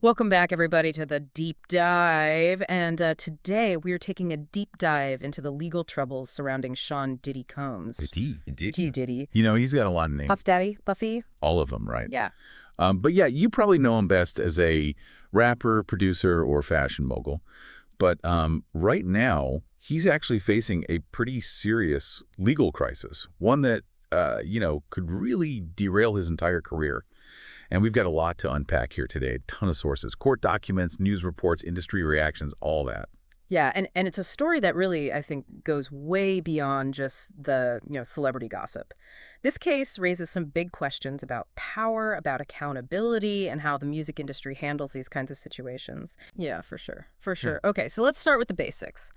Welcome back, everybody, to the Deep Dive. And today we are taking a deep dive into the legal troubles surrounding Sean Diddy Combs. Diddy. Diddy. You know, he's got a lot of names. Puff Daddy? Buffy? All of them, right? Yeah. But yeah, you probably know him best as a rapper, producer, or fashion mogul. But right now, he's actually facing a pretty serious legal crisis, one that, could really derail his entire career. And we've got a lot to unpack here today. A ton of sources, court documents, news reports, industry reactions, all that. Yeah, and it's a story that really, I think, goes way beyond just the, celebrity gossip. This case raises some big questions about power, about accountability, and how the music industry handles these kinds of situations. Yeah, for sure. For sure. Okay, so let's start with the basics.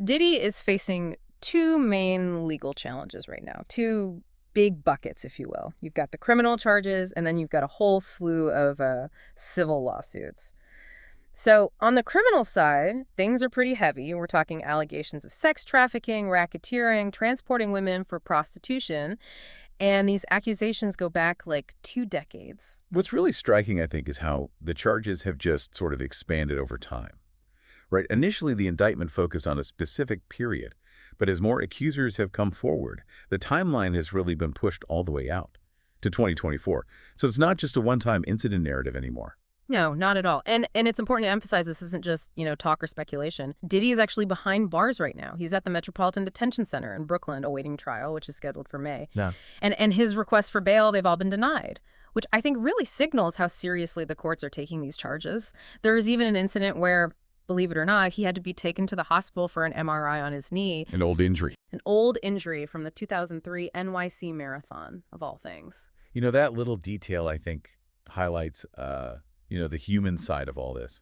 Diddy is facing two main legal challenges right now, two big buckets, if you will. You've got the criminal charges, and then you've got a whole slew of civil lawsuits. So on the criminal side, things are pretty heavy. We're talking allegations of sex trafficking, racketeering, transporting women for prostitution, and these accusations go back like 2 decades. What's really striking, I think, is how the charges have just sort of expanded over time. Right? Initially, the indictment focused on a specific period, but as more accusers have come forward, the timeline has really been pushed all the way out to 2024. So it's not just a one-time incident narrative anymore. No, not at all. And it's important to emphasize this isn't just, talk or speculation. Diddy is actually behind bars right now. He's at the Metropolitan Detention Center in Brooklyn awaiting trial, which is scheduled for May. Yeah. And his requests for bail, they've all been denied, which I think really signals how seriously the courts are taking these charges. There was even an incident where, believe it or not, he had to be taken to the hospital for an MRI on his knee. An old injury. An old injury from the 2003 NYC Marathon, of all things. You know, that little detail, I think, highlights, the human side of all this.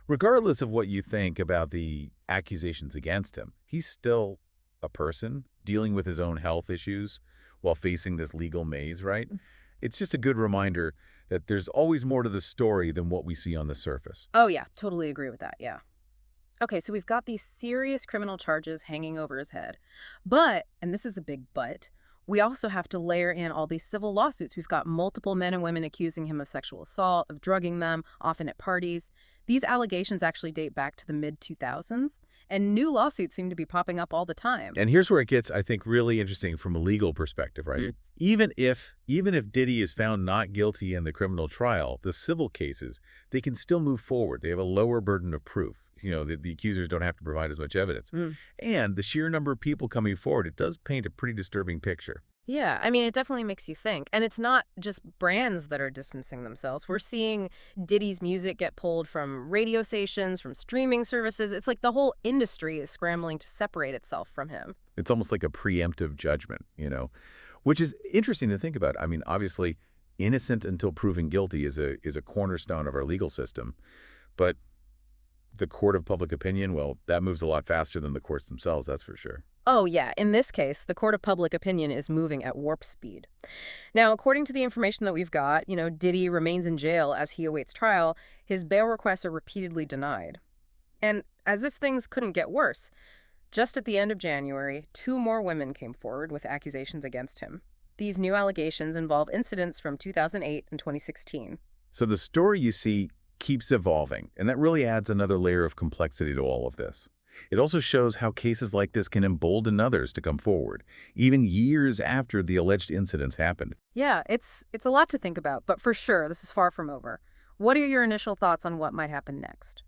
Regardless of what you think about the accusations against him, he's still a person dealing with his own health issues while facing this legal maze, right? It's just a good reminder that there's always more to the story than what we see on the surface. Oh, yeah, totally agree with that, yeah. Okay, so we've got these serious criminal charges hanging over his head. But, and this is a big but, we also have to layer in all these civil lawsuits. We've got multiple men and women accusing him of sexual assault, of drugging them, often at parties. These allegations actually date back to the mid-2000s, and new lawsuits seem to be popping up all the time. And here's where it gets, I think, really interesting from a legal perspective, right? Even if Diddy is found not guilty in the criminal trial, the civil cases, they can still move forward. They have a lower burden of proof. The accusers don't have to provide as much evidence. And the sheer number of people coming forward, it does paint a pretty disturbing picture. Yeah, I mean, it definitely makes you think. And it's not just brands that are distancing themselves. We're seeing Diddy's music get pulled from radio stations, from streaming services. It's like the whole industry is scrambling to separate itself from him. It's almost like a preemptive judgment, which is interesting to think about. I mean, obviously, innocent until proven guilty is a cornerstone of our legal system. But the court of public opinion, well, that moves a lot faster than the courts themselves, that's for sure. Oh, yeah. In this case, the court of public opinion is moving at warp speed. Now, according to the information that we've got, Diddy remains in jail as he awaits trial. His bail requests are repeatedly denied. And as if things couldn't get worse, just at the end of January, 2 more women came forward with accusations against him. These new allegations involve incidents from 2008 and 2016. So the story you see keeps evolving, and that really adds another layer of complexity to all of this. It also shows how cases like this can embolden others to come forward, even years after the alleged incidents happened. Yeah, it's a lot to think about, but for sure, this is far from over. What are your initial thoughts on what might happen next?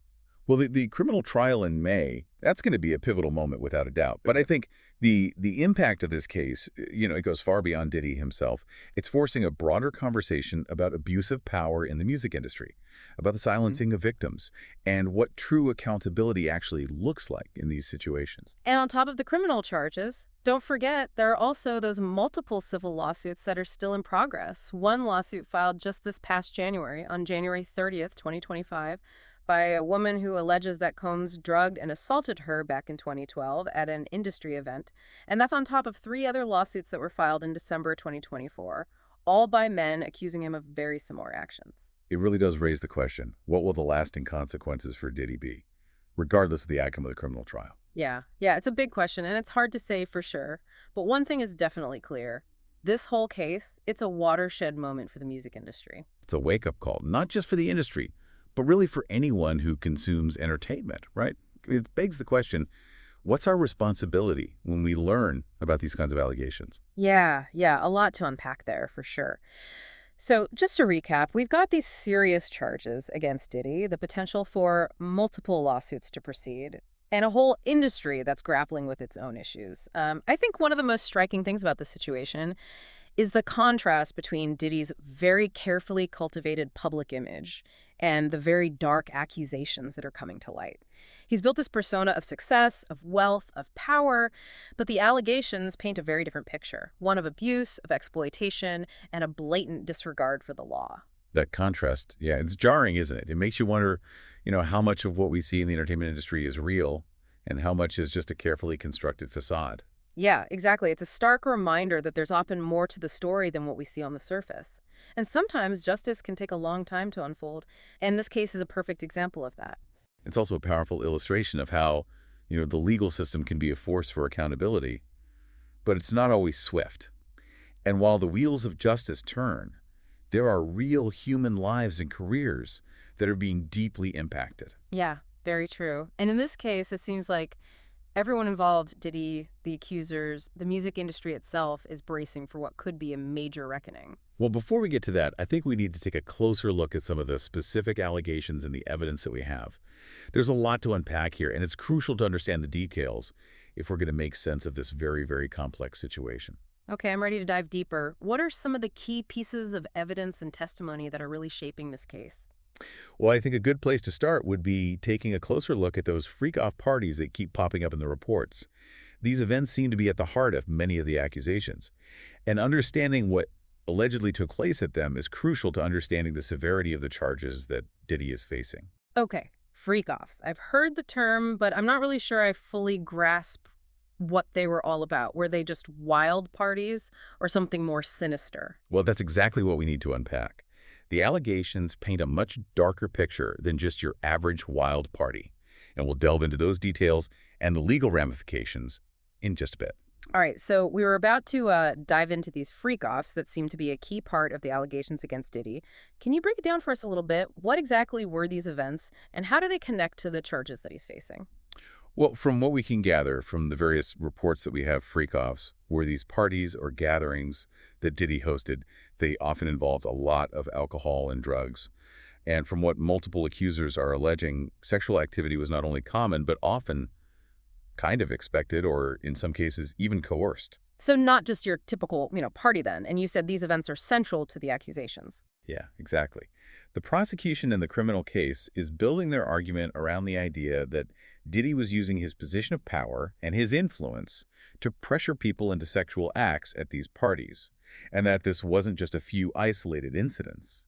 Well, the criminal trial in May, that's going to be a pivotal moment without a doubt. But I think the impact of this case, it goes far beyond Diddy himself. It's forcing a broader conversation about abuse of power in the music industry, about the silencing of victims, and what true accountability actually looks like in these situations. And on top of the criminal charges, don't forget there are also those multiple civil lawsuits that are still in progress. One lawsuit filed just this past January, on January 30th, 2025, by a woman who alleges that Combs drugged and assaulted her back in 2012 at an industry event. And that's on top of 3 other lawsuits that were filed in December 2024, all by men accusing him of very similar actions. It really does raise the question, what will the lasting consequences for Diddy be, regardless of the outcome of the criminal trial? Yeah, it's a big question, and it's hard to say for sure. But one thing is definitely clear. This whole case, it's a watershed moment for the music industry. It's a wake-up call, not just for the industry, but really for anyone who consumes entertainment, right? It begs the question, what's our responsibility when we learn about these kinds of allegations? Yeah, a lot to unpack there for sure. So, just to recap, we've got these serious charges against Diddy, the potential for multiple lawsuits to proceed, and a whole industry that's grappling with its own issues. I think one of the most striking things about this situation is the contrast between Diddy's very carefully cultivated public image and the very dark accusations that are coming to light. He's built this persona of success, of wealth, of power, but the allegations paint a very different picture, one of abuse, of exploitation, and a blatant disregard for the law. That contrast, yeah, it's jarring, isn't it? It makes you wonder, how much of what we see in the entertainment industry is real and how much is just a carefully constructed facade. Yeah, exactly. It's a stark reminder that there's often more to the story than what we see on the surface. And sometimes justice can take a long time to unfold, and this case is a perfect example of that. It's also a powerful illustration of how, the legal system can be a force for accountability, but it's not always swift. And while the wheels of justice turn, there are real human lives and careers that are being deeply impacted. Yeah, very true. And in this case, it seems like everyone involved, Diddy, the accusers, the music industry itself, is bracing for what could be a major reckoning. Well, before we get to that, I think we need to take a closer look at some of the specific allegations and the evidence that we have. There's a lot to unpack here, and it's crucial to understand the details if we're going to make sense of this very, very complex situation. Okay, I'm ready to dive deeper. What are some of the key pieces of evidence and testimony that are really shaping this case? Well, I think a good place to start would be taking a closer look at those freak-off parties that keep popping up in the reports. These events seem to be at the heart of many of the accusations, and understanding what allegedly took place at them is crucial to understanding the severity of the charges that Diddy is facing. Okay, freak-offs. I've heard the term, but I'm not really sure I fully grasp what they were all about. Were they just wild parties or something more sinister? Well, that's exactly what we need to unpack. The allegations paint a much darker picture than just your average wild party, and we'll delve into those details and the legal ramifications in just a bit. All right, so we were about to dive into these freak-offs that seem to be a key part of the allegations against Diddy. Can you break it down for us a little bit? What exactly were these events, and how do they connect to the charges that he's facing? Well, from what we can gather from the various reports that we have, freak-offs were these parties or gatherings that Diddy hosted. They often involved a lot of alcohol and drugs. And from what multiple accusers are alleging, sexual activity was not only common, but often kind of expected or, in some cases, even coerced. So not just your typical, party then. And you said these events are central to the accusations. Yeah, exactly. The prosecution in the criminal case is building their argument around the idea that Diddy was using his position of power and his influence to pressure people into sexual acts at these parties, and that this wasn't just a few isolated incidents,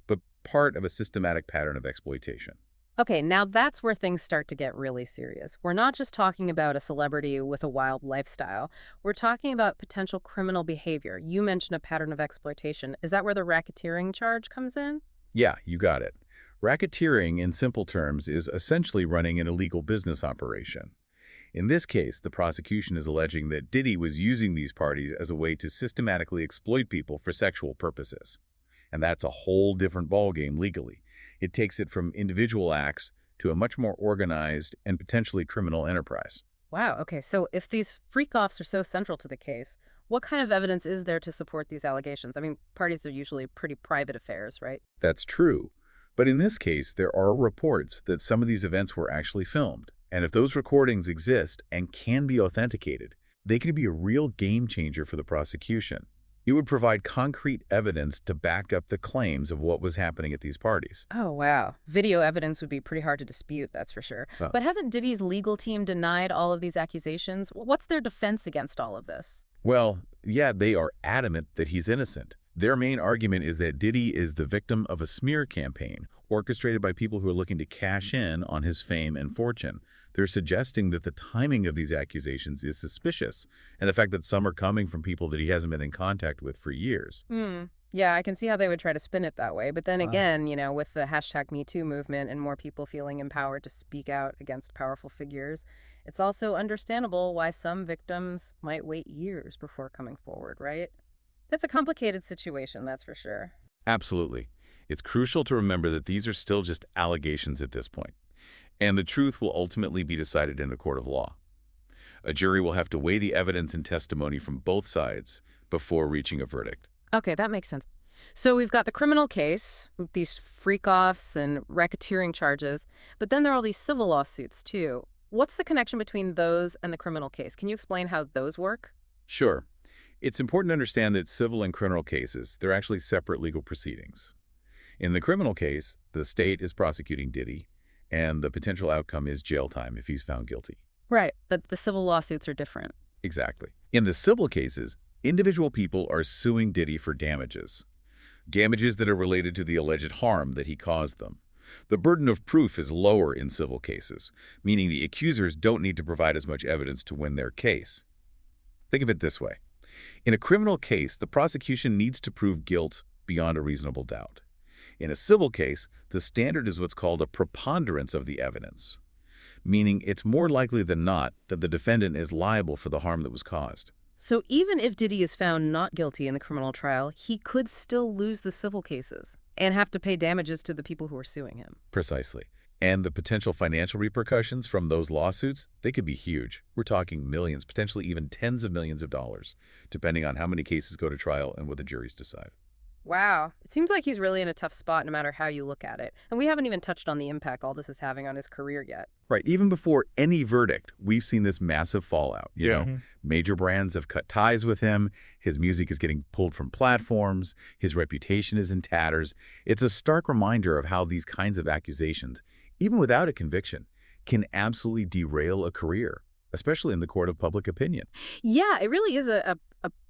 but part of a systematic pattern of exploitation. Okay, now that's where things start to get really serious. We're not just talking about a celebrity with a wild lifestyle. We're talking about potential criminal behavior. You mentioned a pattern of exploitation. Is that where the racketeering charge comes in? Yeah, you got it. Racketeering, in simple terms, is essentially running an illegal business operation. In this case, the prosecution is alleging that Diddy was using these parties as a way to systematically exploit people for sexual purposes. And that's a whole different ballgame legally. It takes it from individual acts to a much more organized and potentially criminal enterprise. Wow, okay, so if these freak-offs are so central to the case, what kind of evidence is there to support these allegations? I mean, parties are usually pretty private affairs, right? That's true. But in this case, there are reports that some of these events were actually filmed. And if those recordings exist and can be authenticated, they can be a real game changer for the prosecution. It would provide concrete evidence to back up the claims of what was happening at these parties. Oh, wow. Video evidence would be pretty hard to dispute, that's for sure. Oh. But hasn't Diddy's legal team denied all of these accusations? What's their defense against all of this? Well, yeah, they are adamant that he's innocent. Their main argument is that Diddy is the victim of a smear campaign orchestrated by people who are looking to cash in on his fame and fortune. They're suggesting that the timing of these accusations is suspicious, and the fact that some are coming from people that he hasn't been in contact with for years. Yeah, I can see how they would try to spin it that way. But then Wow. again, with the hashtag #MeToo movement and more people feeling empowered to speak out against powerful figures, it's also understandable why some victims might wait years before coming forward, right? That's a complicated situation, that's for sure. Absolutely. It's crucial to remember that these are still just allegations at this point, and the truth will ultimately be decided in a court of law. A jury will have to weigh the evidence and testimony from both sides before reaching a verdict. Okay, that makes sense. So we've got the criminal case with these freak-offs and racketeering charges, but then there are all these civil lawsuits too. What's the connection between those and the criminal case? Can you explain how those work? Sure, it's important to understand that civil and criminal cases, they're actually separate legal proceedings. In the criminal case, the state is prosecuting Diddy, and the potential outcome is jail time if he's found guilty. Right, but the civil lawsuits are different. Exactly. In the civil cases, individual people are suing Diddy for damages that are related to the alleged harm that he caused them. The burden of proof is lower in civil cases, meaning the accusers don't need to provide as much evidence to win their case. Think of it this way. In a criminal case, the prosecution needs to prove guilt beyond a reasonable doubt. In a civil case, the standard is what's called a preponderance of the evidence, meaning it's more likely than not that the defendant is liable for the harm that was caused. So even if Diddy is found not guilty in the criminal trial, he could still lose the civil cases and have to pay damages to the people who are suing him. Precisely. And the potential financial repercussions from those lawsuits, they could be huge. We're talking millions, potentially even tens of millions of dollars, depending on how many cases go to trial and what the juries decide. Wow. It seems like he's really in a tough spot no matter how you look at it. And we haven't even touched on the impact all this is having on his career yet. Right. Even before any verdict, we've seen this massive fallout. Major brands have cut ties with him. His music is getting pulled from platforms. His reputation is in tatters. It's a stark reminder of how these kinds of accusations, even without a conviction, can absolutely derail a career, especially in the court of public opinion. Yeah, it really is a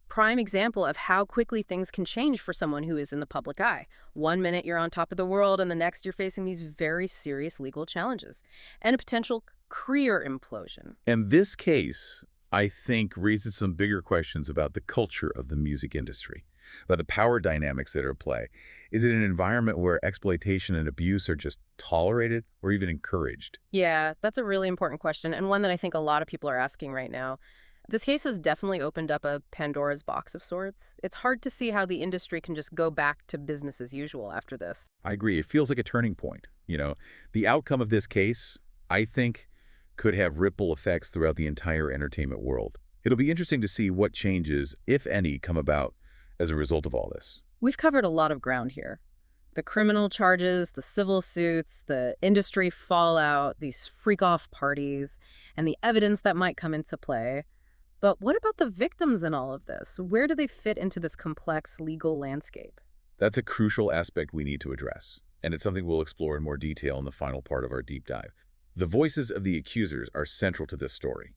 prime example of how quickly things can change for someone who is in the public eye. One minute you're on top of the world, and the next you're facing these very serious legal challenges and a potential career implosion. And this case, I think, raises some bigger questions about the culture of the music industry, about the power dynamics that are at play. Is it an environment where exploitation and abuse are just tolerated or even encouraged? Yeah, that's a really important question, and one that I think a lot of people are asking right now. This case has definitely opened up a Pandora's box of sorts. It's hard to see how the industry can just go back to business as usual after this. I agree. It feels like a turning point. The outcome of this case, I think, could have ripple effects throughout the entire entertainment world. It'll be interesting to see what changes, if any, come about as a result of all this. We've covered a lot of ground here. The criminal charges, the civil suits, the industry fallout, these freak-off parties, and the evidence that might come into play. But what about the victims in all of this? Where do they fit into this complex legal landscape? That's a crucial aspect we need to address, and it's something we'll explore in more detail in the final part of our deep dive. The voices of the accusers are central to this story,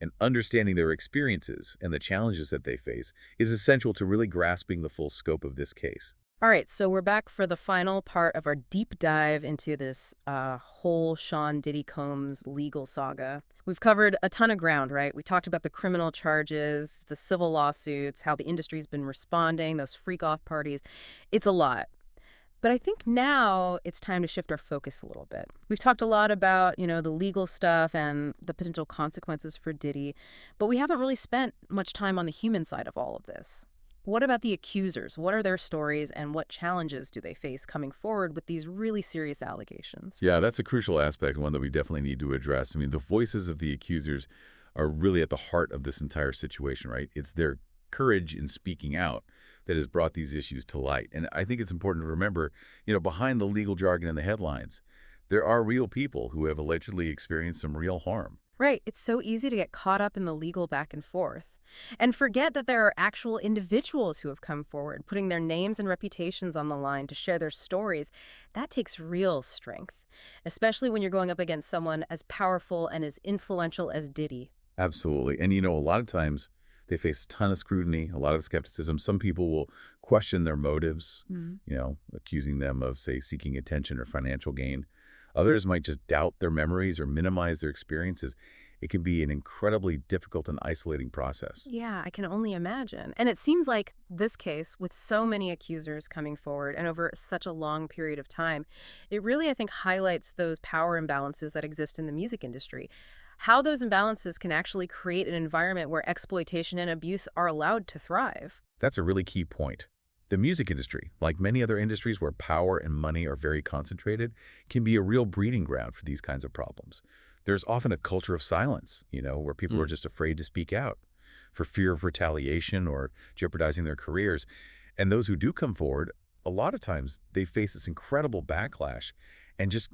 and understanding their experiences and the challenges that they face is essential to really grasping the full scope of this case. All right, so we're back for the final part of our deep dive into this whole Sean Diddy Combs legal saga. We've covered a ton of ground, right? We talked about the criminal charges, the civil lawsuits, how the industry's been responding, those freak-off parties. It's a lot. But I think now it's time to shift our focus a little bit. We've talked a lot about, the legal stuff and the potential consequences for Diddy, but we haven't really spent much time on the human side of all of this. What about the accusers? What are their stories and what challenges do they face coming forward with these really serious allegations? Yeah, that's a crucial aspect, one that we definitely need to address. I mean, the voices of the accusers are really at the heart of this entire situation, right? It's their courage in speaking out that has brought these issues to light. And I think it's important to remember, behind the legal jargon and the headlines, there are real people who have allegedly experienced some real harm. Right. It's so easy to get caught up in the legal back and forth and forget that there are actual individuals who have come forward, putting their names and reputations on the line to share their stories. That takes real strength, especially when you're going up against someone as powerful and as influential as Diddy. Absolutely. And, a lot of times they face a ton of scrutiny, a lot of skepticism. Some people will question their motives, accusing them of, say, seeking attention or financial gain. Others might just doubt their memories or minimize their experiences. It can be an incredibly difficult and isolating process. Yeah, I can only imagine. And it seems like this case, with so many accusers coming forward and over such a long period of time, it really, I think, highlights those power imbalances that exist in the music industry. How those imbalances can actually create an environment where exploitation and abuse are allowed to thrive. That's a really key point. The music industry, like many other industries where power and money are very concentrated, can be a real breeding ground for these kinds of problems. There's often a culture of silence, where people are Mm. just afraid to speak out for fear of retaliation or jeopardizing their careers. And those who do come forward, a lot of times they face this incredible backlash and just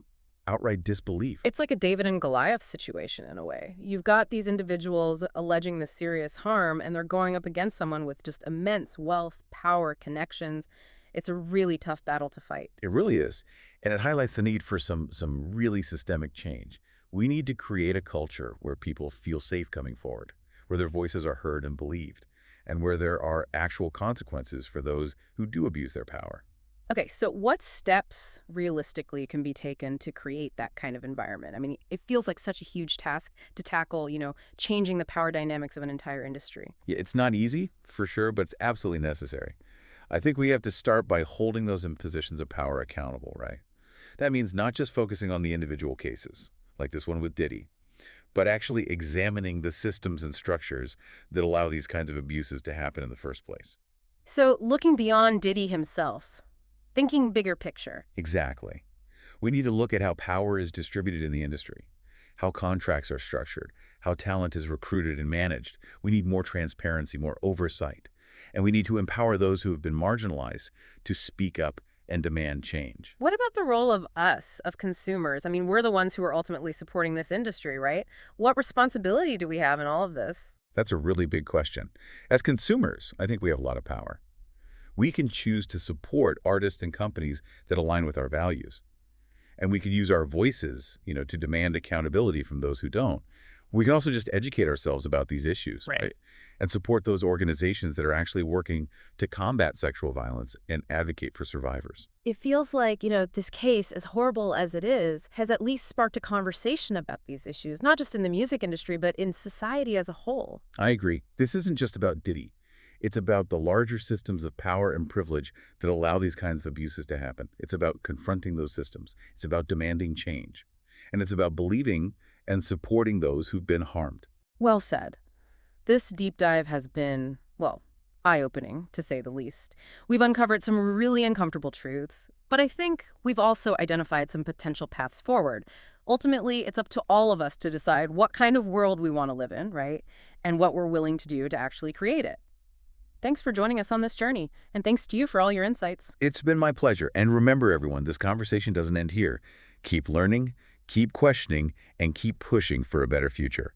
outright disbelief. It's like a David and Goliath situation in a way. You've got these individuals alleging this serious harm, and they're going up against someone with just immense wealth, power, connections. It's a really tough battle to fight. It really is. And it highlights the need for some really systemic change. We need to create a culture where people feel safe coming forward, where their voices are heard and believed, and where there are actual consequences for those who do abuse their power. Okay, so what steps realistically can be taken to create that kind of environment? I mean, it feels like such a huge task to tackle, changing the power dynamics of an entire industry. Yeah, it's not easy, for sure, but it's absolutely necessary. I think we have to start by holding those in positions of power accountable, right? That means not just focusing on the individual cases, like this one with Diddy, but actually examining the systems and structures that allow these kinds of abuses to happen in the first place. So, looking beyond Diddy himself, thinking bigger picture. Exactly. We need to look at how power is distributed in the industry, how contracts are structured, how talent is recruited and managed. We need more transparency, more oversight, and we need to empower those who have been marginalized to speak up and demand change. What about the role of us, of consumers? I mean, we're the ones who are ultimately supporting this industry, right? What responsibility do we have in all of this? That's a really big question. As consumers, I think we have a lot of power. We can choose to support artists and companies that align with our values. And we can use our voices, to demand accountability from those who don't. We can also just educate ourselves about these issues, Right. right? And support those organizations that are actually working to combat sexual violence and advocate for survivors. It feels like, this case, as horrible as it is, has at least sparked a conversation about these issues, not just in the music industry, but in society as a whole. I agree. This isn't just about Diddy. It's about the larger systems of power and privilege that allow these kinds of abuses to happen. It's about confronting those systems. It's about demanding change. And it's about believing and supporting those who've been harmed. Well said. This deep dive has been, well, eye-opening, to say the least. We've uncovered some really uncomfortable truths, but I think we've also identified some potential paths forward. Ultimately, it's up to all of us to decide what kind of world we want to live in, right? And what we're willing to do to actually create it. Thanks for joining us on this journey, and thanks to you for all your insights. It's been my pleasure. And remember, everyone, this conversation doesn't end here. Keep learning, keep questioning, and keep pushing for a better future.